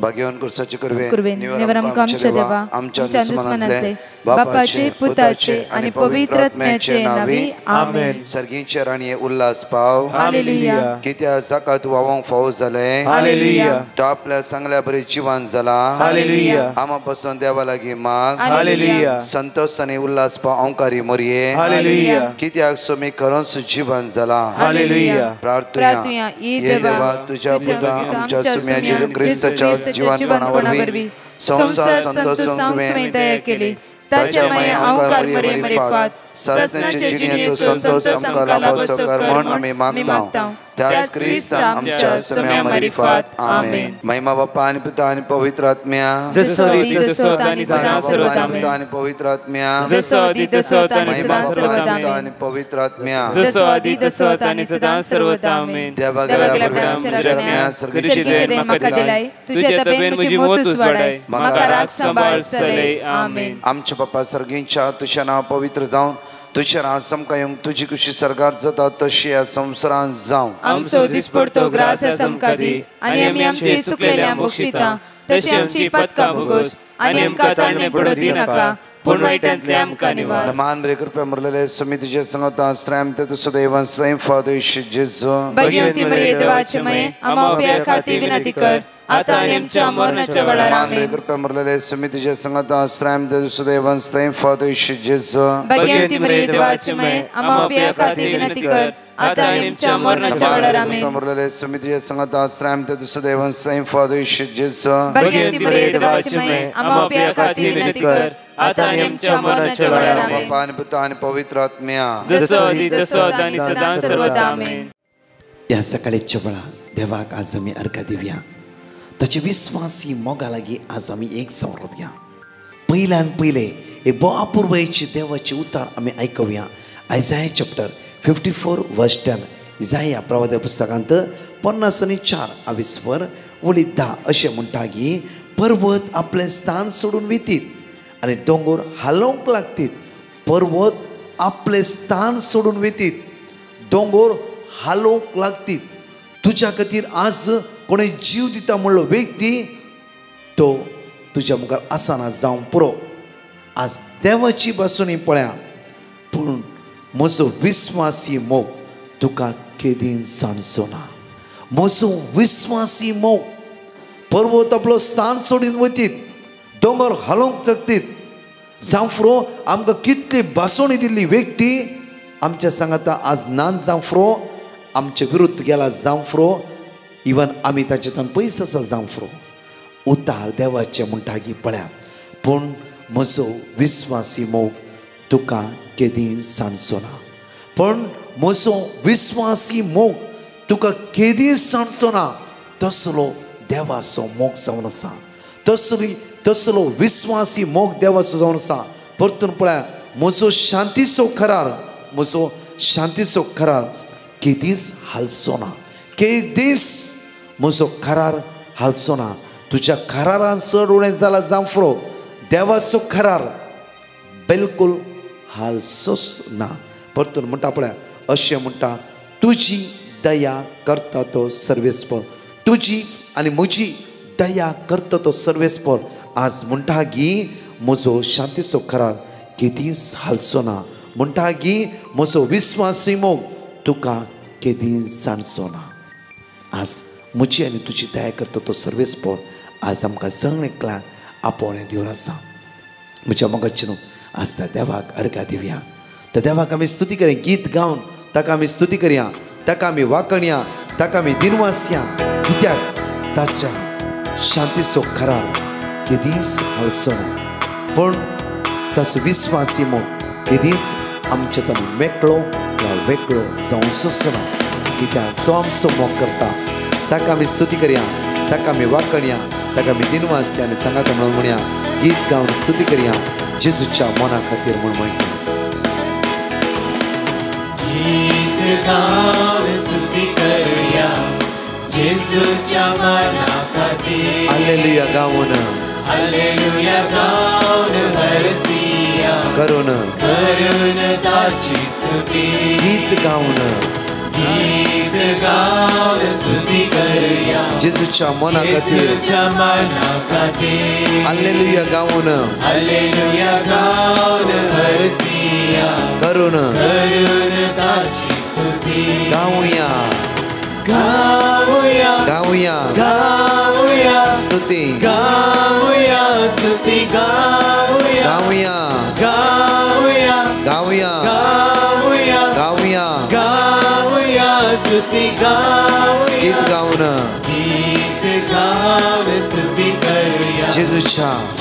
भाग्यवान कुर्साचे कुर्वेन निवर आमच्या देवा आमच्या दुश्मनांतले बापाचे पुताचे आणि पवित्र आत्म्याचे नावे आमेन. सर्गींचे राणी उल्हास पाव हालेलुया. कित्या जाका तू वावंक फावो जाले हालेलुया. तो आपल्या चांगल्या बरे जीवन जाला हालेलुया. आमा पासून देवा लागी माग हालेलुया. संतोष आणि उल्हास पाव औंकारी मोरये हालेलुया. कित्याक सोमी करून जीवन जाला हालेलुया. प्रार्थना ये देवा तुझ्या पुता आमच्या सुम्या जेजू ख्रिस्ताच्या जीवनपणावरवी संसार संतोषून तुवें दया केली. ताच्या माया औंकार मरे फात सस्त्याचे जिणेचो संतोष आमकां लाभो कर म्हण आमी मागता. त्याच ख्रिस्त आमच्या सुम्या मरे फात आमेन. महिमा बापा आणि पिता आणि पवित्र आत्म्या जसो आणि सदा सर्वदा पिता आणि पवित्र आत्म्या जसो आणि सदा सर्वदा आणि पवित्र आत्म्या जसो आणि सदा सर्वदा आमेन. देवा सर्गीचे देन म्हाका दिलाय तुझे तबेन म्हजी मोतूच वाडाय म्हाका राख सांबाळ सलय आमेन. आमच्या बापा सर्गींच्या तुझे नाव पवित्र जावन तुझे नाव समका येवंक तुझी खुशी सरकार जाता तशी या संवसारांत जावं. आमचो दिसपडतो ग्रास समका दी आणि आमी आमची सुकलेल्या बक्षिता तशी आमची पदकां भोगोस आणि आमकां ताणणे पडू दी नाका पूण वायटांतले आमकां निवार. मान बरे कृपया मरलेले समितीचे संगता श्रेम ते तुझं देवन स्वयं फादर जेजू भगवंती मरिये देवाचे मये आम्हा उप्या खाती विनंती कर आता आणि आमच्या मरणाच्या वेळार आमेन. कृपया मरलेले समितीचे संगता श्रेम ते तुझं देवन स्वयं फादर जेजू भगवंती मरिये देवाचे मये आम्हा उप्या खाती विनंती कर आता आणि आमच्या मरणाच्या वेळार आमेन. मरलेले समितीचे संगता श्रेम ते तुझं देवन स्वयं फादर जेजू भगवंती मरिये देवाचे मये आम्हा उप्या खाती विनंती कर आता आणि आमच्या मरणाच्या वेळार आमेन. बापा आणि पिता आणि पवित्र आत्म्या जसो आणि सदा सर्वदा आमेन. या सकाळीच्या वेळा देवाक आज आमी अर्घ दिवया. ताचे विस्वासी मोगा लागीं आज आमी एक समरोवया. पयल्यान पयले हे बो अपूर्वयेचे देवाचे उतार आमी आयकूया. आयझाया चॅप्टर 54 वर्स 10. इसाया प्रवादी पुस्तकांत 54 आविस्वर वळी 10 अशें म्हणटा की पर्वत आपलें स्थान सोडून वयतीत आनी दोंगर हालोवंक लागतीत. पर्वत आपलें स्थान सोडून वयतीत, दोंगर हालोवंक लागतीत. तुज्या खातीर आज कोणी जीव दिता म्हणलो व्यक्ती तो तुज्या मुखार आसना जावं पुरो. आज देवाची बासुनी पळया पूण म्हजो विस्वासी मोग तुका केदीन सांडचो ना. म्हजो विस्वासी मोग पर्वत आपलो स्थान सोडून वयतीत, दोंगर हालोवंक जगतीत. जांफ्रो आमकां कितली बासोणी दिल्ली व्यक्ती आमच्या सांगाता आज नान जांफ्रो आमचे विरुद्ध गेला. जांफ्रो इवन आमी ताचेतान पयस आसा. जांफ्रो उतार देवाचे म्हणटा की पळया पूण म्हजो विस्वासी मोग तुका केदीन सांडचो ना. पण म्हजो विस्वासी मोग तुका केदीन सांडचो ना. तसलो देवाचो मोग जावन आसा. तसलो विस्वासी मोग देवाचो जावन आसा. परतून पळया म्हजो शांतीचो करार केदीस हालचो ना. केदीस म्हजो करार हालचो ना. तुज्या करारान चड उणें जाला जांफ्रो देवाचो करार बिलकुल हालचोच ना. परतून म्हणटा पळया अशें म्हणटा तुजी दया करता तो सर्वेस्पर. तुजी आनी म्हजी दया करता तो सर्वेस्पर. आज म्हणटा की म्हजो शांतीचो करार केदीस हालचो ना. म्हणटा की म्हजो विस्वासी मोग तुका केदीन सांडचो ना. आज म्हजी आनी तुजी दया करता तो सर्वेस्पर आज आमकां जगणेकला आपोवणें दिवन आसा. म्हज्या मोगाचे न्हू आज त्या देवाक अर्घ दिवया. त्या देवाक आमी स्तुती करया. गीत गावन ताका आमी स्तुती करया, ताका आमी वाकणया, ताका आमी दिनवासया. कित्याक ताच्या शांतीचो करार केदीस हालचो ना. पूण ताचो विस्वासी मोग केदीस आमचे तन मेकळो वा वेगळो जावचोच ना. कित्याक तो आमचो मोग करता. ताका आमी स्तुती करया, ताका आमी वाकणया, ताका आमी दिनवासया आनी सांगात म्हणून म्हणया. गीत गावन स्तुती करया जेजूच्या मोना खातीर म्हूण म्हणटा. गीत गावन स्तुती करया जेजूच्या मोना खातीर. हालेलुया गावन हालेलुया गावन हरसिया करून ताची स्तुती. गीत गावन गीत गाऊन स्तुती करूया जेजूच्या मना खातीर येशूच्या मना खातीर हालेलुया गाऊन हरसिया करून ताची स्तुती गाऊया गाऊया गाऊया गाऊया स्तुती गाऊया स्तुती गाऊया गाऊया गाऊया गाऊया गाऊया गाऊया गाऊया स्तुती गाऊया गीत गाऊन स्तुती करूया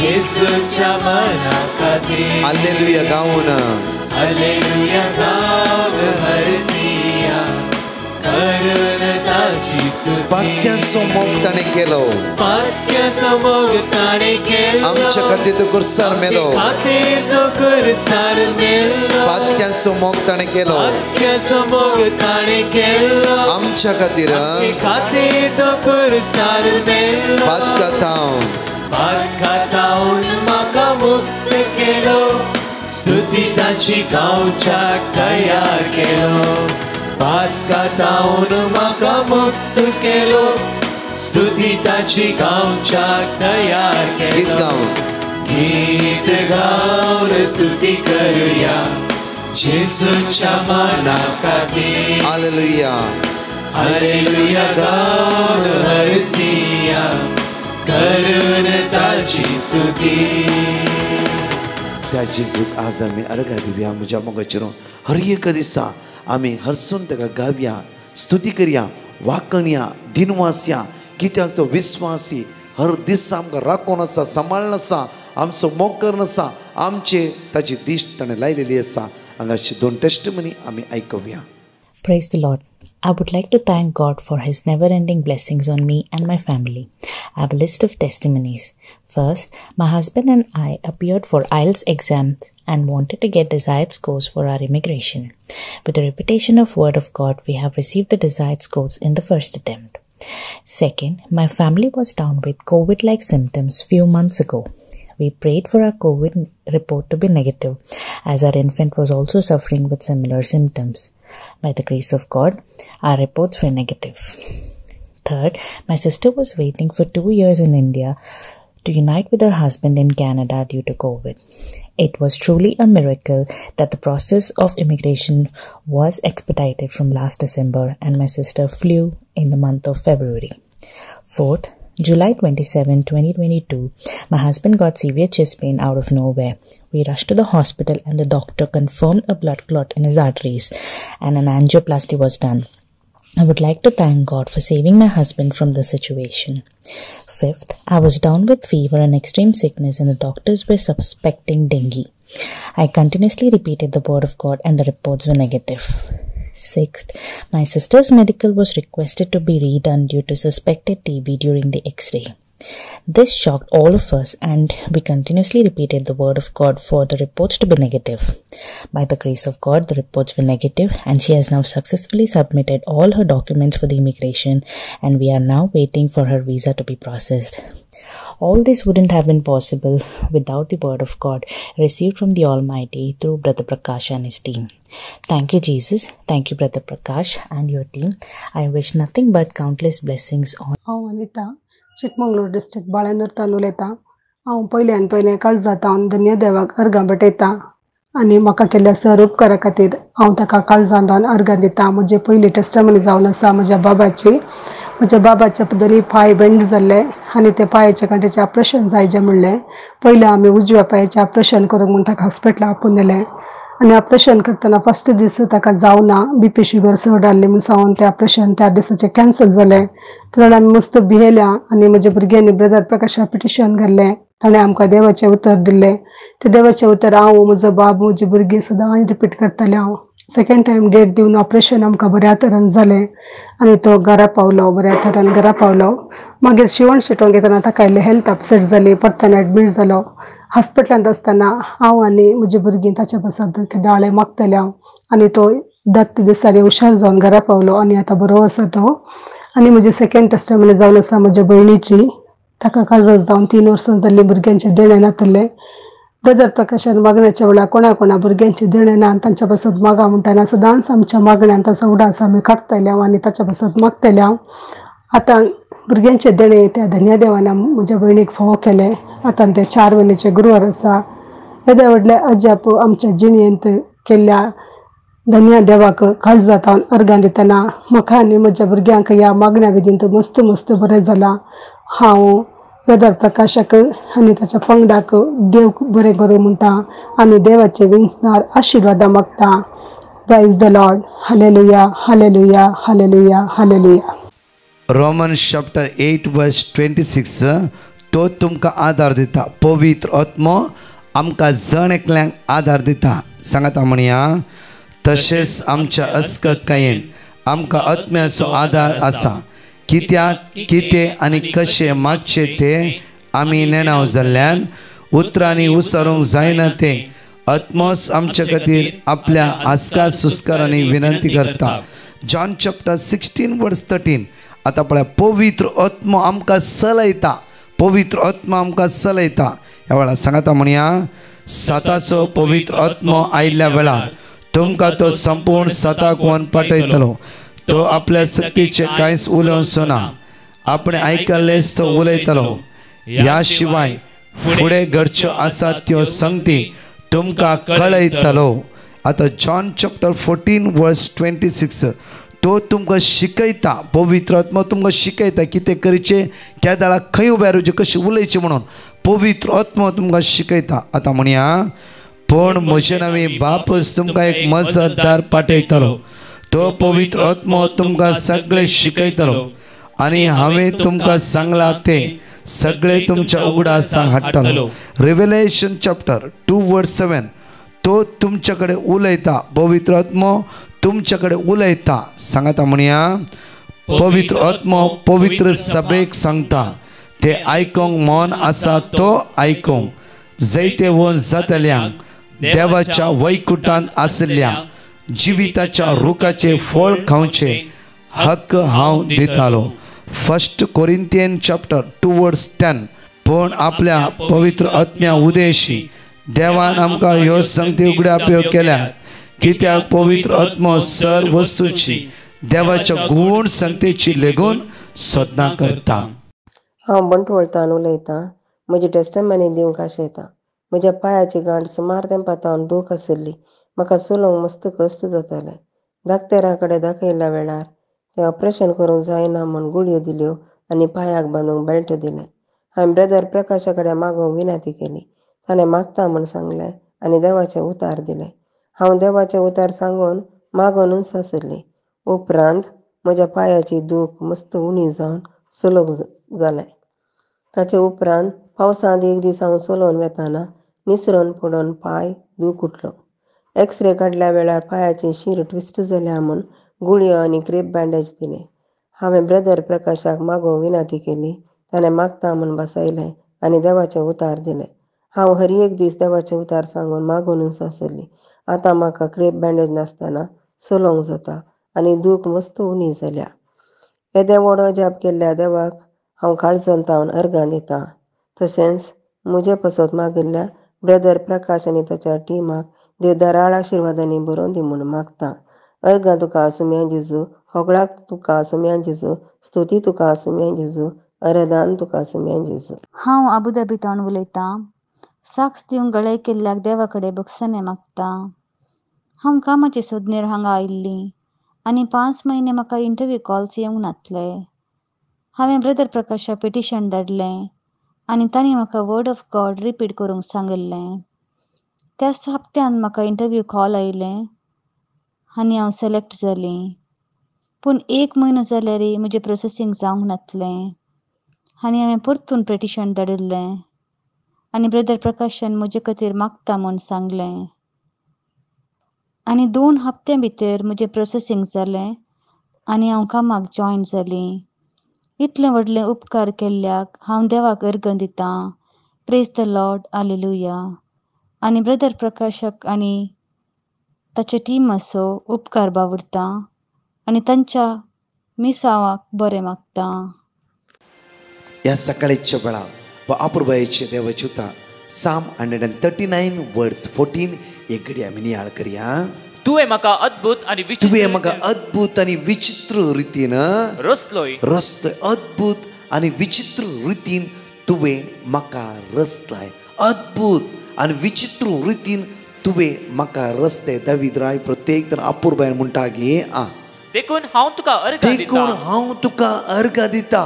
येशूच्या मना खातीर हालेलुया गाऊन गाऊन हरसिया करून ताची स्तुती पात्यांचो मोग ताणें केलो पात्याचो मोग ताणें केलो आमच्या खातीर तो कुरसार मेलो खातीर तो कुरसार मेलो पात्यांचो मोग ताणें केलो पात्याचो मोग ताणें केलो आमच्या खातीर तो कुरसार मेलो पातकातावन म्हाका मुक्त केलो स्तुती ताची गावच्याक तयार केलो पातकातावन म्हाका मुक्त केलो स्तुती ताची गावच्याक तयार केलो गीत गाऊन स्तुती करूया येशूच्या मना खातीर हालेलुया हालेलुया गाऊन हरसिया करून ताची स्तुती त्या जेजूक आज आमी अर्घा दिवया म्हज्या मोगाचेर हर एक दिसा आमी हरसून ताका गावया स्तुती करया वाकणया दिनवासया कित्याक तो विस्वासी हर दिसा आमकां राखून आसा सांबाळून आसा आमचो मोग करून आसा आमचे ताची दिश्ट ताणें लायलेली आसा हांगाची 2 टेस्टिमनी आमी आयकुया. Praise the Lord. I would like to thank God for His never-ending blessings on me and my family. I have a list of testimonies. First, my husband and I appeared for IELTS exams and wanted to get desired scores for our immigration. With the repetition of Word of God, we have received the desired scores in the first attempt. Second, my family was down with COVID-like symptoms few months ago. We prayed for our COVID report to be negative, as our infant was also suffering with similar symptoms. By the grace of God, our reports were negative. Third, my sister was waiting for 2 years in India to unite with her husband in Canada due to COVID. It was truly a miracle that the process of immigration was expedited from last December and my sister flew in the month of February. Fourth, July 27, 2022, my husband got severe chest pain out of nowhere. We rushed to the hospital and the doctor confirmed a blood clot in his arteries and an angioplasty was done. I would like to thank God for saving my husband from the situation. Fifth, I was down with fever and extreme sickness and the doctors were suspecting dengue. I continuously repeated the word of God and the reports were negative. Sixth, my sister's medical was requested to be redone due to suspected TB during the X-ray. This shocked all of us and we continuously repeated the word of God for the reports to be negative. By the grace of God, the reports were negative and she has now successfully submitted all her documents for the immigration and we are now waiting for her visa to be processed. All this wouldn't have been possible without the word of God received from the Almighty through Brother Prakash and his team. Thank you, Jesus. Thank you, Brother Prakash and your team. I wish nothing but countless blessings on. Anita, Chikmagalur district बाळेंदर तालुक येता. हांव पयले काळजांत हांव धन्य देवाक अर्घां भेटयता आनी म्हाका केल्ल्या सर उपकारा खातीर हांव ताका काळजांत अर्घां दिता. म्हजी पयली टेस्टिमनी जावन आसा म्हज्या बाबाचे दोनी पांय बेंड जाल्ले आनी ते पांयाचे कांटेचें ऑपरेशन जायचें म्हणलें. पयलें आमी उजव्या पांयाचें ऑपरेशन करूंक म्हूण ताका हॉस्पिटलांत आपोवन नेलें आनी ऑपरेशन करतना फस्ट दीस ताका जावना BP शुगर चड आसली म्हूण सांगून तें ऑपरेशन त्या दिसाचें कॅन्सल जालें. तर आमी मस्त भियेल्या आनी म्हज्या भुरग्यांनी ब्रदर प्रकाशा पिटिशन घाल्लें. ताणें आमकां देवाचें उतर दिल्लें. तें देवाचें उतर हांव म्हजो बाब म्हजी भुरगीं सदां रिपीट करतालें. हांव सेकंड टायम डेट दिवन ऑपरेशन आमकां बऱ्या तरेन जालें आनी तो घरा पावलो. बऱ्या तरेन घरा पावलो. मागीर शिवण शिटोवंक येतना ताका इल्लें हेल्थ अपसेट जाली. परतून एडमीट जालो. हॉस्पिटलांत आसतना हांव आनी म्हजी भुरगीं ताच्या पासून दाळे मागताले हांव आनी तो 10 दिसांनी हुशार जावन घरा पावलो आनी आतां बरो आसा तो. आनी म्हजी सेकंड टेस्टिमनी जावन आसा म्हज्या भयणीची. ताका काळजांत जावन 3 वर्सां जाल्लीं भुरग्यांचें देणें नातलें. ब्रदर प्रकाशन मागण्याच्या वेळा कोणा भुरग्यांची देणे ना तांच्या पासत मागा म्हणटाना सदांच आमच्या मागण्यान तसो उडास आमी काडटल्या आनी ताच्या पासत मागतल्या. आतां भुरग्यांचे देणे त्या धन्य देवान म्हज्या भयणीक फोव केले. आतां ते 4 वेलेचे गुरुवार आसा. येद्या व्हडल्या अजाप आमच्या जिणेंत केल्ल्या धन्य देवाक काळजांत अर्गां दितना म्हाका आनी म्हज्या भुरग्यांक ह्या मागण्या विधींत मस्त मस्त बरें जालां. हांव ब्रदर प्रकाशक आनी ताच्या पंगडाक देव बरें करूं म्हणटा आनी देवाचे विंचणार आशिर्वादा मागता. Praise the Lord. Hallelujah hallelujah hallelujah hallelujah. Romans chapter 8 verse 26 तो तुमकां आदार दिता. पवित्र आत्मो आमकां जण एकल्यांक आदार दिता. सांगाता म्हणया तशेंच आमच्या अस्कतकायेन आमकां आत्म्याचो आदार आसा. कित्याक कितें आनी कशें मागचें तें आमी नेणाव जाल्ल्यान उतरांनी उसरूंक जायना तें आत्मोस आमचे खातीर आपल्या आस्कार सुस्कारांनी विनंती करता. जॉन चॅप्टर 16 वर्स 13 आतां पळय पवित्र आत्मो आमकां चलयता. पवित्र आत्मा आमकां चलयता. ह्या वेळार सांगाता म्हणया सताचो पवित्र आत्मो आयिल्ल्या वेळार तुमकां तो संपूर्ण सताक व्हरून पाठयतलो. तो आपल्या सक्तीचे कांयच उलोवचो ना. आपणें आयकल्लेच तो उलयतलो. ह्या शिवाय फुडें घडच्यो आसात त्यो संगती तुमकां कळयतलो. आतां जॉन चॅप्टर 14 वर्स 26 तो तुमकां शिकयता. पवित्र आत्मा तुमकां शिकयता कितें करचें, त्या दाळाक खंय उबें रावचें, कशें उलयचें म्हणून पवित्र आत्मा तुमकां शिकयता. आतां म्हणया पूण म्हजे नवी बापूच तुमकां एक मजतदार पाठयतलो. तो पवित्र आत्मा तुमकां सगळें शिकयतलो आनी हांवें तुमकां सांगलां तें सगळें तुमच्या उगडासां हाडटलो. रेव्हलेशन चॅप्टर 2 वर्स 7 तो तुमचे कडेन उलयता. पवित्र आत्मा तुमचे कडेन उलयता. सांगाता म्हणया पवित्र आत्मा पवित्र सभेक सांगता. ते आयकोंक मौन आसा तो आयकोंक. जैते वोन जातल्यांक देवाच्या वैकुंठांत आसल्या जिविताच्या रुखाचे फळ खावचे हक्क हांव दितालो. 1 कोरिंथियन चॅप्टर 2 वर्स 10 पूण आपल्या पवित्र आत्म्या उदेशी देवान आमकां ह्यो संगती उगड्याप्यो केल्या. कित्याक पवित्र आत्मा सर वस्तूची देवाच्या गूण संगतेची लेगून सोदना करता. हांव बंटवळतान उलयतां. म्हजी टेस्टमनी दिवंक आशयतां. म्हज्या पांयाची गांठ सुमार तेंपातावन दूख आशिल्ली. म्हाका चलोवंक मस्त कश्ट जाताले. धाकटेरा कडेन दाखयल्ल्या वेळार तें ऑपरेशन करूंक जायना म्हूण गुळयो दिल्यो आनी पांयाक बांदूंक बेल्ट दिलें. हांवें ब्रदर प्रकाशा कडेन मागोवंक विनंती केली. ताणें मागता म्हूण सांगलें आनी देवाचें उतार दिलें. हांव देवाचें उतार सांगून मागोनूच आशिल्ली. उपरांत म्हज्या पांयाची दूख मस्त उणी जावन चलोवंक जालें. ताचे उपरांत पावसांत एक दीस हांव चलोवन वेताना निसरून पडून पांय दूख उठलो. एक्सरे काडल्या वेळार पांयाची शीर ट्विस्ट जाल्या म्हूण गुळयो आनी क्रेप बँडेज दिले. हांवें ब्रदर प्रकाशाक मागोवंक विनंती केली. ताणें मागता म्हूण बसयलें आनी देवाचें उतार दिलें. हांव हर एक दीस देवाचें उतार सांगून मागोनूच आशिल्ली. आतां म्हाका क्रेप बँडेज नासतना चलोवंक जाता आनी दूख मस्त उणी जाल्या. येदें व्हड जाप केल्ल्या देवाक हांव काळजांतावन अर्गां दितां. तशेंच म्हजे पासत मागिल्ल्या ब्रदर प्रकाश आनी ताच्या टिमाक देव दराळ आशिर्वादांनी बरोवन दी म्हूण मागतां. अर्गां तुका आसुम्या जेजू. होगळाक तुका आसुम्या जेजू. स्तुती तुका आसुम्या जेजू. अरेदान तुका आसुम्या जेजू. हांव आबुधाबीतावन उलयतां. साक्ष दिवंक गळे केल्ल्याक देवा कडेन बक्षाने मागतां. हांव कामाचे सोदनेर हांगा आयिल्लीं आनी 5 म्हयने म्हाका इंटरव्यू कॉल्स येवंक नातले. हांवें ब्रदर प्रकाशाक पिटिशन धाडलें आनी तांणी म्हाका वर्ड ऑफ गॉड रिपीट करूंक सांगिल्लें. त्याच हप्त्यान म्हाका इंटरव्यू कॉल आयलें आनी हांव सिलेक्ट जालीं. पूण 1 म्हयनो जाल्यारय म्हजें प्रोसेसींग जावंक नातलें आनी हांवें परतून पिटिशन धाडिल्लें आनी ब्रदर प्रकाशान म्हजे खातीर मागता म्हूण सांगलें. आनी 2 हप्त्यां भितर म्हजें प्रोसेसींग जालें आनी हांव कामाक जॉयन जालीं. इतलें व्हडलें उपकार केल्ल्याक हांव देवाक अर्गां दितां. Praise the Lord. हालेलुया. आनी ब्रदर प्रकाशाक आनी ताच्या टिमाचो उपकार बावडटां आनी तांच्या मिसावाक बरें मागतां. ह्या सकाळीच्या वेळा वा अपुरबायेचे देवाचे उतार Psalm 139 वर्स 14 एक घडी आम्ही नियाळ करूया. तुवें म्हाका अद्भुत आनी तुवें विचित्र म्हाका अद्भुत आनी विचित्र रितीन रचलोय. अद्भुत आनी विचित्र रितीन तुवें म्हाका रचलाय. अद्भुत आनी विचित्र रितीन तुवें म्हाका रचले. दावीद राय प्रत्येक जण अपूर्बायन म्हणटा गे देखून हांव तुका अर्घ देखून हांव तुका अर्घ दिता.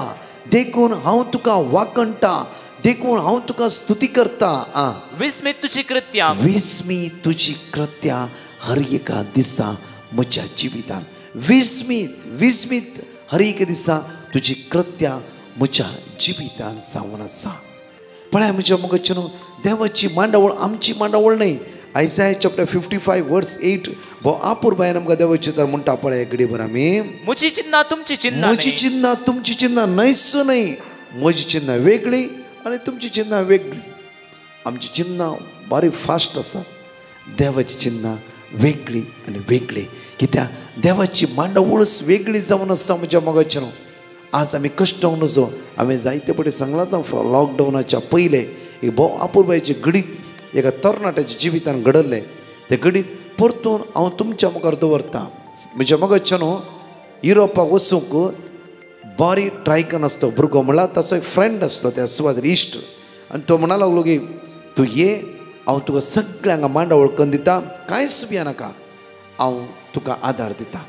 देखून हांव तुका वाकणटा. देखून हांव तुका स्तुती करता. विस्मित तुजी कृत्यां विस्मित तुजी कृत्यां हर एका दिसा म्हज्या जिवितान. विस्मित हर एक दिसा तुजी कृत्यां म्हज्या जिवितान जावन आसा. पळय म्हज्या मगच्चनो, देवाची मांडावळ आमची मांडावळ न्हय. आयसाया चॅप्टर 55 वर्स 8 भो अपूर्बायन आमकां देवाची तर म्हणटा पळय घडी भर आमी. म्हजी चिन्नां तुमची चिन्नां म्हजी चिन्नां तुमची चिन्नां न्हयच न्हय. म्हजी चिन्नां वेगळी आनी तुमची चिन्नां वेगळी. आमची चिन्नां बारी फास्ट आसा. देवाची चिन्नां वेगळी आनी वेगळी. कित्याक देवाची मांडावळच वेगळी जावन आसा म्हज्या मगच्चनो. आज आमी कश्टांक नजो हांवें जायते पटी सांगलां जावं लॉकडावनाच्या पयले एक भोव अपूर्बायेचे घडीत एका तरणाट्याच्या जिवितान घडले. ते घडीत परतून हांव तुमच्या मुखार दवरतां. म्हज्या मगच्चनो, युरोपाक वचूंक बरी ट्राय नासतो भुरगो म्हणल्यार ताचो एक फ्रेंड आसलो त्या सुवातेर इश्ट. आनी तो म्हणा लागलो की तूं ये, हांव तुका सगळ्यांक मांडावळ करून दिता, कांयच भिया नाका, हांव तुका आदार दिता.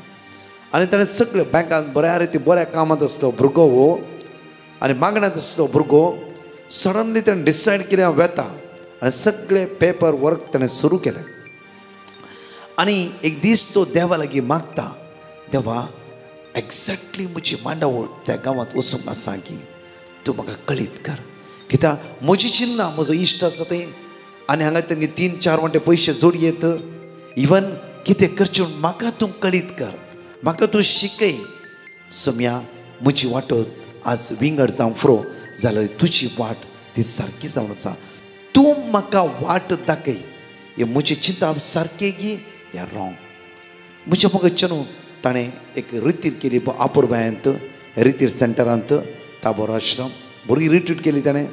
आनी ताणें सगळे बँकांत बऱ्या रिती बऱ्या कामांत आसलो भुरगो हो आनी मागण्यांत आसलो भुरगो. सडनली ताणें डिसायड केलें हांव वेता आनी सगळे पेपर वर्क ताणें सुरू केलें. आनी एक दीस तो देवा लागीं मागता, देवा एक्झॅक्टली म्हजी मांडावळ त्या गांवांत वचूंक आसा की तूं म्हाका कळीत कर. कित्याक म्हजी चिन्नां म्हजो इश्ट आसा तें आनी हांगा तेंगे 3-4 वांटे पयशे जोडयेत. इवन कितें करचें म्हूण म्हाका तूं कळीत कर, म्हाका तूं शिकय. सम्या म्हजी वाटो आज विंगड जावं फ्रो जाल्यार तुजी वाट ती सारकी जावन आसा. तूं म्हाका वाट दाखय. हे म्हजी चिंता सारके गी या रॉंग. म्हज्या मगच्चनो, ताणें एक रितीर केली अपूर्बायंत रितीर सेंटरांत ताबोर आश्रम बरी रिट्रीट केली. ताणें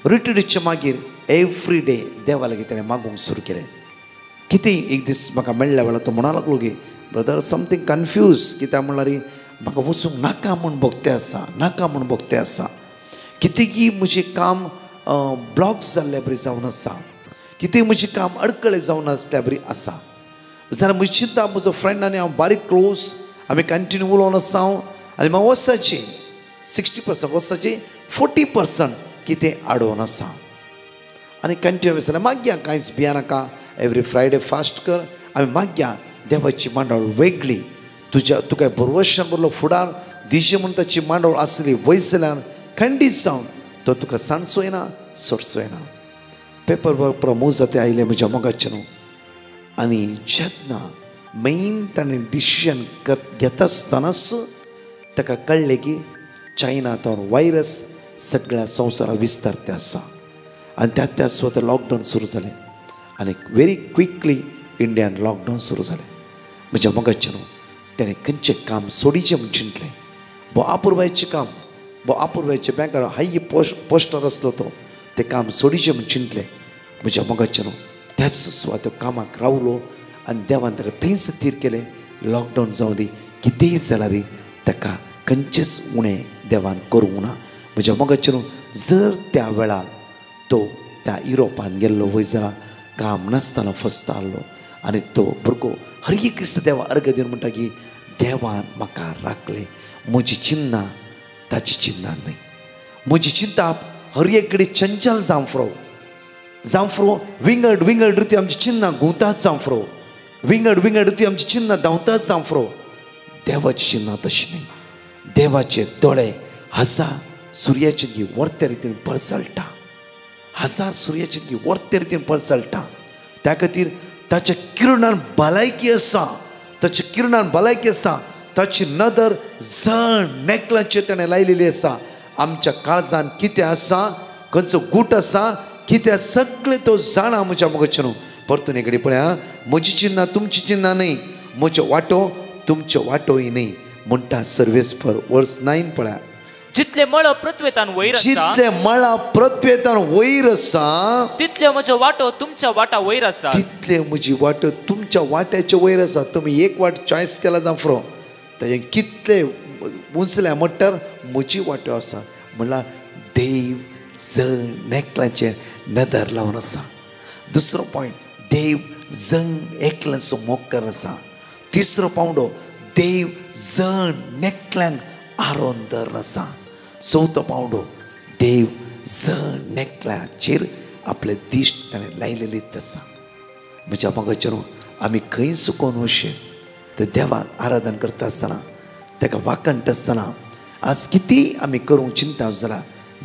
रिट्रीटच्या मागीर एवरी डे देवा लागीं ताणें मागूंक सुरू केलें. कितेंय एक दीस म्हाका मेळ्ळ्या वेळार तो म्हणा लागलो की ब्रदर समथींग कन्फ्यूज. कित्याक म्हणल्यार म्हाका वचूंक नाका म्हूण भोगतें आसा, नाका म्हूण भोगतें आसा. कितेंय म्हजें काम ब्लॉक जाल्ल्या बरी जावन आसा, कितेंय म्हजें काम अडकळें जावन आसल्या बरी आसा. जाल्यार म्हजी चिंता म्हजो फ्रेंड आनी हांव बारीक क्लोज, आमी कंटिन्यू उलोवन आसा. आनी म्हाका वर्साचे 60% वर्साचे 40% कितें आडोवन आसा. आनी कंटिन्यू जाल्यार मागया कांयच भिया नाका. एवरी फ्रायडे फास्ट कर. आमी मागया देवाची मांडावळ वेगळी. तुका बरोवशन बरलो फुडार दिशे म्हूण ताची मांडावळ आसली वयस जाल्यार खंडीत जावन तो तुका सांडचो येना, सोडचो येना. पेपर वर्क प्रमोज जाते आयले म्हज्या मोगाचें. आनी जेन्ना मेन ताणें डिसिजन घेता आसतनाच ताका कळ्ळें की चायनांतल्यान वायरस सगळ्या संवसाराक विस्तारते आसा. आनी त्या सुवातेर लॉकडावन सुरू जालें आनी व्हेरी क्विकली इंडियान लॉकडावन सुरू जालें. म्हज्या मोगाचें ताणें खंयचें काम सोडिचें म्हूण चिंतलें. अपूर्बायेचें काम, अपूर्बायेच्या बँकार हाय पोस्टर आसलो तो, तें काम सोडिचें म्हूण चिंतलें. म्हज्या मोगाचें त्याच सुवातो कामाक रावलो आनी देवान ताका थंयच थीर केलें. लॉकडावन जावं दी, कितेंय जाल्यार ताका खंयचेच उणें देवान करूंक ना. म्हज्या मोगाचें जर त्या वेळार तो त्या युरोपान गेल्लो वय जाल्यार काम नासतना फसतालो आनी तो भुरगो हर एक दिसा देवा अर्घ दिवन म्हणटा की देवान म्हाका राखलें. म्हजी चिन्नां ताची चिन्नां न्हय. म्हजी चिंता हर एक कडेन चंचल जावं फ्रो विंगड रिती आमची चिन्नां गुंवतात जावं फ्रो विंगड रिती आमची चिन्नां धांवतात जावं फ्रो. देवाची चिन्नां तशी न्हय. देवाचे दोळे हजार सुर्याचे दी वर्त्या रितीन परसळटा. हजार सुर्याचे दी वर्त्या रितीन परसळटा. त्या खातीर ताच्या किरणान भलायकी आसा. ताच्या किरणान भलायकी आसा. ताची नदर जण नेकलाचेर ताणें लायलेली आसा. आमच्या काळजान कितें आसा, खंयचो गूट आसा, कितें सगळें तो जाणा. म्हज्या मोगाचें परतून एक कडेन पळया, म्हजी चिन्नां तुमची चिन्नां न्हय, म्हज्यो वाटो तुमच्यो वाटोय न्हय म्हणटा सर्वेस्पर वर्स 9 पळया. जितले मळ पृथ्वेतान वयर आसा जितले मळा पृथ्वेतान वयर आसा तितले म्हजो वाटो तुमच्या वाटा वयर आसा. तितले म्हजी वाटो तुमच्या वाट्याचे वयर आसा. तुम्ही एक वाट चॉयस केला जावं तेजे कितले उंचल्या म्हणटर म्हजी वाट्यो आसा म्हणल्यार देव जण एकल्याचेर नदर लावन आसा. दुसरो पॉयंट, देव जण एकल्याचो मोक्कर आसा. तिसरो पावंडो, देव जण एकल्यांक आरोन धरून आसा. चवथो पावंडो, देव जण एकल्याचेर आपले दिश्ट ताणें लायलेलीच आसा. म्हज्या मगाचेर आमी खंय सुकोवन वचचे ते देवाक आराधन करता आसतना, ताका वाकणटा आसतना आज कितेंय आमी करूंक चिंता जाल्यार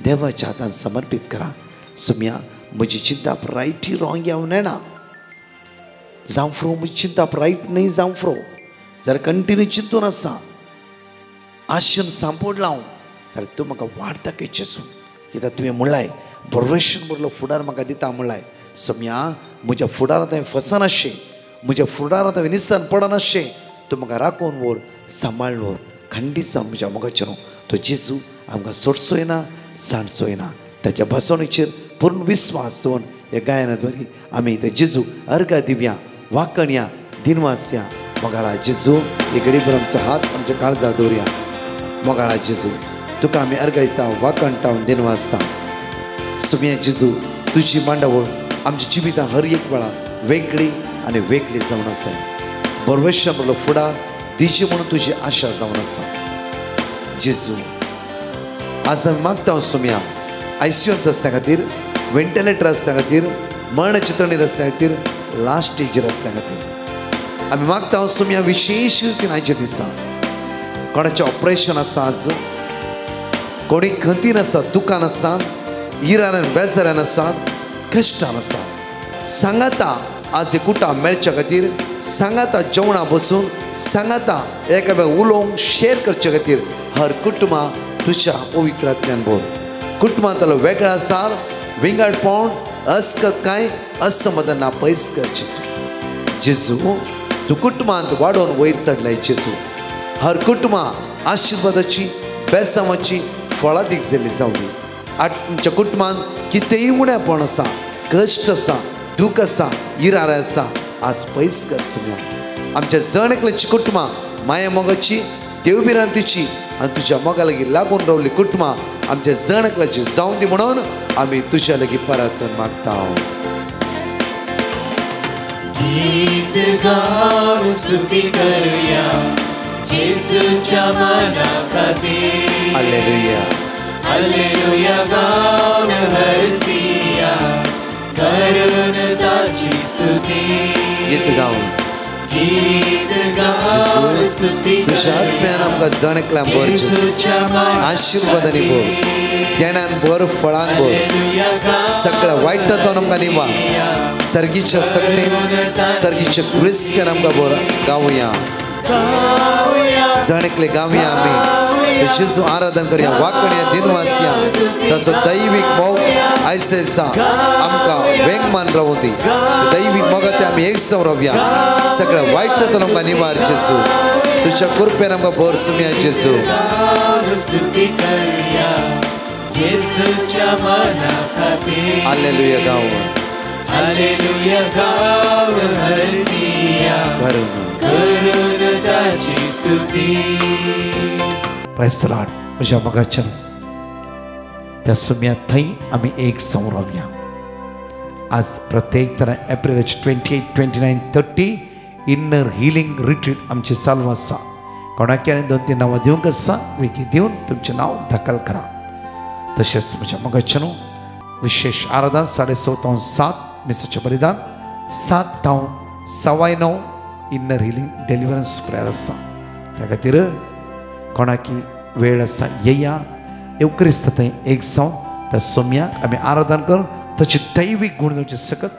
देवाच्या हातान समर्पीत करा. सुम्या म्हजी चिंता रायटी रॉंग येवं येना जावं फ्रो, म्हजी चिंता रायट न्हय जावं फ्रो जाल्यार कंटिन्यू चिंतून आसा आशेन सांपोड लावं जाल्यार तूं म्हाका वाट दाखयचें सून. कित्याक तुवें म्हणलाय परमेश्वर बरलो फुडार म्हाका दिता म्हणलाय. सुम्या म्हज्या फुडारांत हांवें फसनाशें, म्हज्या फुडारांत हांवें निसान पडनाशें. तूं म्हाका राखून व्हर, सांबाळून व्हर. खंडीत जावन म्हज्या मोगाचेर तो जेजू आमकां सोडचोय ना, सांडचोय ना. ताच्या बसवणेचेर पूर्ण विस्वास दवरून हे गायनाद्वारे आमी ते जेजू अर्घा दिवया, वाकणया, दिनवास या. मोगाळा जेजू हे घडीभर आमचो हात आमच्या काळजार दवरया. मोगाळा जेजू तुका आमी अर्घयता, वाकणटा, दिनवासता. सुम्या जेजू तुजी मांडावळ आमच्या जिवितांत हर एक वेळार वेगळी आनी वेगळी जावन आसा. परमेश्वर बरलो फुडार दिशी म्हणून तुजी आशा जावन आसा. जेजू आज आमी मागता सुम्या आयसीयूंत आसल्या खातीर, वेंटिलेटर आसल्या खातीर, मरणाचे तणीर आसल्या खातीर, लास्ट स्टेजीर आसल्या खातीर आमी मागता सुम्या विशेश रितीन आयच्या दिसा कोणाचें ऑपरेशन आसा, आज कोणी खंतीन आसा, दुकान आसा, इरान बेजारान आसा, कश्टान आसा. सांगाता आज हे कुटां मेळच्या खातीर, सांगाता जेवणा बसून, सांगाता एकामेकाक उलोवंक शेअर करचे खातीर हर कुटुंबा तुज्या पवित्रांतल्यान भर. कुटुंबांतलो वेगळा आसा, विंगडपण, अस्कत कांय असमाधान ना पयस करचे. जेजू तूं कुटुंबांत वाडोवन वयर चडलाय. जेजू हर कुटुंबां आशिर्वादाची, बेसांवाची फळां दीक जाल्ली जावली. आमच्या कुटुंबांत कितेंय उणेपण आसा, कश्ट आसा, दूख आसा, इरार आसा, आज पयस कर सुम्या. आमच्या जण एकल्याची कुटुंबां माया मोगाची, देवबिरांतीची आनी तुज्या मोगा लागीं लागून रावली कुटुंबां आमच्या जण एकल्याची जावं दी म्हणून आमी तुज्या लागीं परतून मागता. गीत गाऊन स्तुती करूया जेसूच्या मना खातीर. हालेलुया हालेलुया गाऊन हरसिया करून ताची स्तुती. गीत गाऊन स्तुती तुझ्या आत्म्यान आमकां जण एकल्या भर, आशिर्वादांनी भर, ज्ञानान भर, फळान भर, सगळ्या वायटांतून आमकां निवा. सर्गीच्या सक्तीन, सर्गीच्या क्रिस्तान आमकां भर. गावया जण एकले गावया आमी जेजू आराधन करया, वाकणया, दिनवास या. ताचो दैवीक मोग आयसे दिसा आमकां वेगमान रावूं दी. दैवीक मोगांत आमी एक जावन रावया. सगळ्या वायटांतून आमकां निवार जेजू. तुज्या कृपेन आमकां भर सुम्या जेजू. हालेलुया गावून, हालेलुया गाऊन हरसिया करून ताची स्तुती. Praise the Lord. म्हज्या मोगाच्या त्या सुम्या थंय आमी एक जावन रावया. आज प्रत्येक तरा एप्रिलाचे 28, 29, 30 इन्नर हिलिंग रिट्रीट आमची चालू आसा. कोणाक आनी 2-3 नांवां दिवंक आसा, वेगी दिवन तुमचें नांव दाखल करा. तशेंच म्हज्या मोगाच्या विशेष आराधन 6:15 मिसाचें बलिदान, 7:9 इन्नर हिलिंग डेलिव्हरन्स प्रेयर आसा. त्या खातीर कोणाकी वेळ आसा येया, येवक्रिस्त थंय एक जावन त्या सोम्याक आमी आराधन करून ताची दैवीक गुण जावचे सकत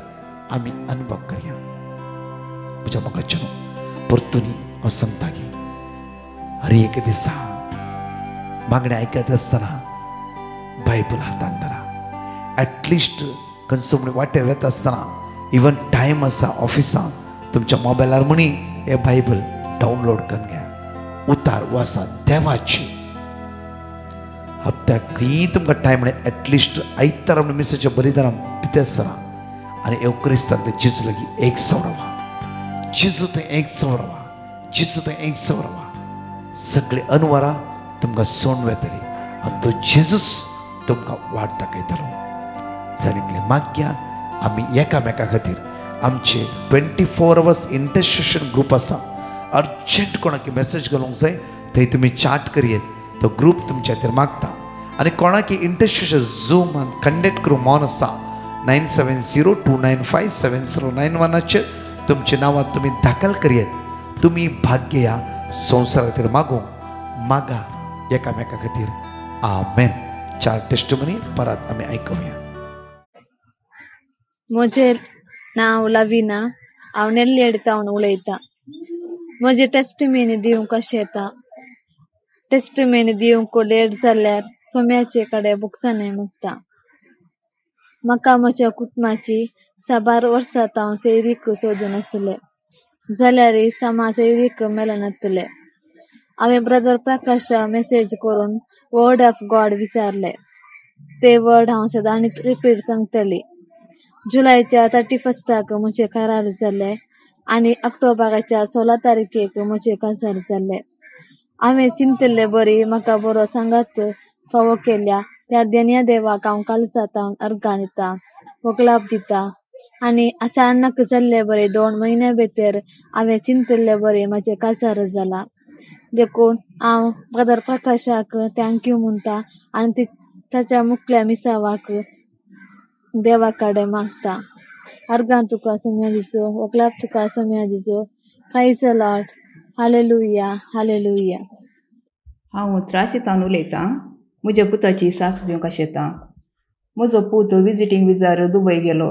आमी अनुभव करया. म्हज्या मोगाच्या परतून हांव सांगता की हर एक दिसा मागणें आयकत आसतना बायबल हातांत धरा. एटलिस्ट खंयचो म्हण वाटेर वता आसतना, इवन टायम आसा ऑफिसांत, तुमच्या मोबायलार म्हणी हे बायबल डावनलोड करून घ्या. उतार वासा देवाची. हप्त्याक खंयी तुमकां टायम मेळ्ळें एटलिस्ट आयतार आमी मिसाच्या बलिदानां पितें सरा आनी एवक्रिस्तान ते जेजू लागीं एक सवरवा जेजू थंय एक सवरवा जेजू थंय एक सवरवा सगळे अनवरां तुमकां सोडून वेतली आनी तो जेजूस तुमकां वाट दाखयतलो जाणीतले मागया आमी एकामेका खातीर आमचे 24 hours इंटरसेशन ग्रूप आसा अर्जंट कोणाक मेसेज घालूंक जाय थंय तुमी चॅट करियेत तो ग्रूप तुमच्या खातीर मागता आनी कोणाक इंटरसेशन झूमान कंडक्ट करूंक मोन आसा 9702957091 तुमचे नांवां तुमी दाखल करियेत तुमी भाग्य ह्या संवसारा खातीर मागा एकामेका खातीर आमेन 4 टेस्टिमनी परत आमी आयकुया म्हजें नांव लविना हांव नेल्लेड तावन उलयतां म्हजें टेस्टिमनी दिवंक कशें येता टेस्टिमनी दिवंक लेट जाल्यार सोम्याचे कडेन बुकसाणें मागता म्हाका म्हज्या कुटुंबाची 7 वर्सां हांव सैरीक सोदून आसलें जाल्यार समा सैरीक मेलन येतलें हांवें ब्रदर प्रकाशा मेसेज करून वर्ड ऑफ गॉड विचारले ते वर्ड हांव सदां रिपीट सांगतली जुलयाच्या 31 म्हजें करार जालें आनी ऑक्टोबराच्या 16 तारखेक म्हजें काजार जालें हांवें चिंतले बरी म्हाका बरो सांगात फावो केल्या त्या देन्या देवाक हांव कालसातावन अर्गां दिता वगलाप दिता आनी अचानक जाल्ले बरे 2 म्हयन्या भितर हांवें चिंतले बरे म्हाजें काजार जाला देखून हांव ब्रदर प्रकाशाक थँक्यू म्हणटा आनी ताच्या मुखल्या मिसावाक देवा कडेन मागता अर्गां तुका सोम्या दिसो वगलाप तुका सोम्या दिसो praise the Lord hallelujah hallelujah हांव त्रासितान उलयतां म्हज्या पुताची साक्ष दिवंक आशेतां म्हजो पूत विजिटींग विजार दुबय गेलो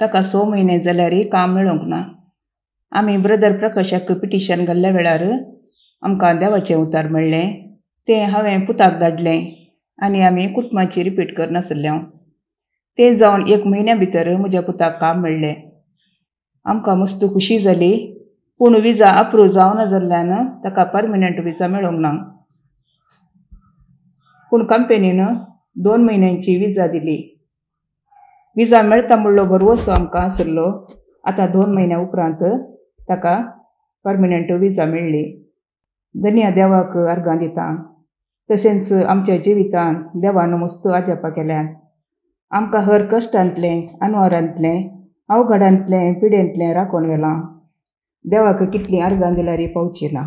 ताका 6 म्हयने जाल्यारय काम मेळोंक ना आमी ब्रदर प्रकाशाक पिटिशन घाल्ल्या वेळार आमकां देवाचें उतार मेळ्ळें तें हांवें पुताक धाडलें आनी आमी कुटुंबाची रिपीट करनासल्ले तें जावन 1 म्हयन्या भितर म्हज्या पुताक काम मेळ्ळें आमकां मस्त खुशी जाली पूण विजा अप्रूव जावना जाल्ल्यान ताका परमनंट विजा मेळोंक ना पूण कंपनीन 2 म्हयन्यांची विजा दिली विजा मेळटा म्हणलो बरोसो आमकां आसलो आतां 2 म्हयन्या उपरांत ताका परमनंट विजा मेळ्ळी धन्य देवाक अर्गां दिता तशेंच आमच्या जिवितान देवान मस्त आजापा केल्यात आमकां हर कश्टांतलें अनवरांतलें अवघडांतलें पिडेंतलें राखून व्हेलां देवाक कितलीं अर्गां दिल्यार पावची ना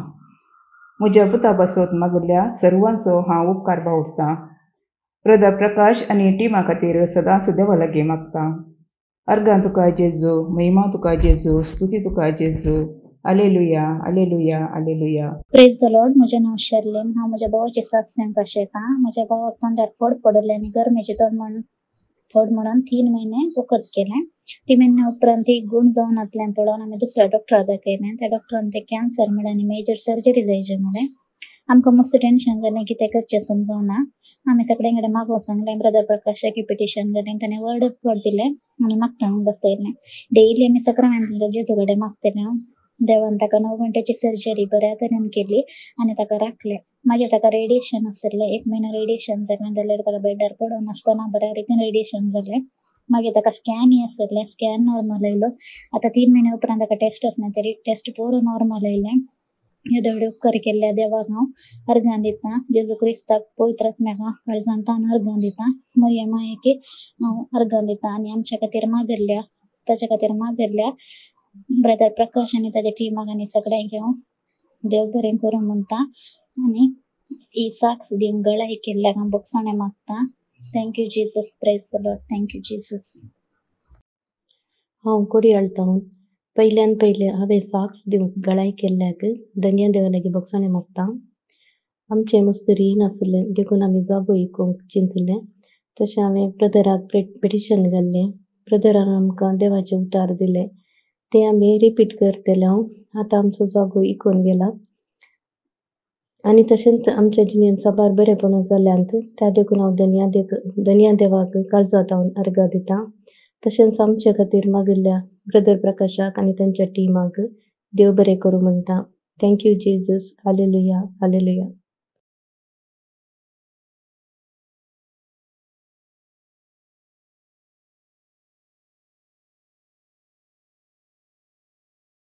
म्हज्या पुता बसत मागल्या सर्वांचो हांव उपकार बावडटां ब्रदर प्रकाश आनी टिमा खातीर सदांच देवा लागीं मागता अर्गां तुका जेजू महिमा तुका जेजू स्तुती तुका जेजू hallelujah hallelujah hallelujah praise the Lord म्हजें नांव शर्लेन हांव म्हज्या भावाचे साक्ष सांगूंक आशेतां म्हज्या भावाक तोंडार फड पडले आनी गरमेचे फड म्हणून 3 म्हयने वखद केलें 3 म्हयन्या उपरांत एक गूण जावन आतलें पळोवन आमी दुसऱ्या डॉक्टरा दाखयलें त्या डॉक्टरान तें कॅन्सर म्हळें आनी मेजर सर्जरी जायची म्हळें आमकां मस्त टेन्शन जालें कितें करचें समजना आमी सगळ्यां कडेन मागोवंक सांगलें ब्रदर प्रकाशाक पिटिशन घालें ताणें वर्ड ऑफ गॉड दिलें आनी मागता म्हणून बसयलें डेली आमी सक्रामेंट जेजू कडेन मागतलें देवान ताका 9 घंट्याची सर्जरी बऱ्या तरेन केली आनी ताका राखलें मागीर ताका रेडिएशन आसलें 1 म्हयनो रेडिएशन जालें जाल्यार ताका बेडार पडून आसतना बऱ्या रितीन रेडिएशन जालें मागीर ताका स्कॅनय आसलें स्कॅन नॉर्मल आयलो आतां 3 म्हयने उपरांत ताका टेस्ट आसना तरी टेस्ट पुरो नॉर्मल आयलें हे देवडे उपकार केल्ल्या देवाक हांव अर्गां दितां जेजू क्रिस्ताक पवित्र आत्म्याक काळजांतान अर्गां दितां मरिया मायेक हांव अर्गां दितां आनी आमच्या खातीर मागल्ल्या ताच्या खातीर मागल्ल्या ब्रदर प्रकाश आनी ताच्या टिमाक आनी सगळ्यांक हांव देव बरें करूं म्हणटा आनी ही साक्ष दिवंक गळाय केल्ल्याक हांव बक्षाणें मागतां thank you Jesus praise the Lord thank you Jesus हांव कोडयाळ तावन पयल्यान पयले हांवें साक्ष दिवंक गळाय केल्ल्याक धन्य देवा लागीं बक्षाणें मागतां आमचें मस्त रीण आसलें देखून आमी जागो विकूंक चिंतलें तशें हांवें ब्रदराक पिटिशन घाल्लें ब्रदरान आमकां देवाचें उतार दिलें तें आमी रिपीट करतले हांव आतां आमचो जागो इकून गेला आनी तशेंच आमच्या जिणेंत साबार बरेपणां जाल्यांत त्या देखून हांव धन्य देवाक काळजांतावन अर्गां दितां तशेंच आमचे खातीर मागिल्ल्या ब्रदर प्रकाशाक आनी तांच्या टिमाक देव बरें करूं म्हणटा थँक्यू जेजस हालेलुया हालेलुया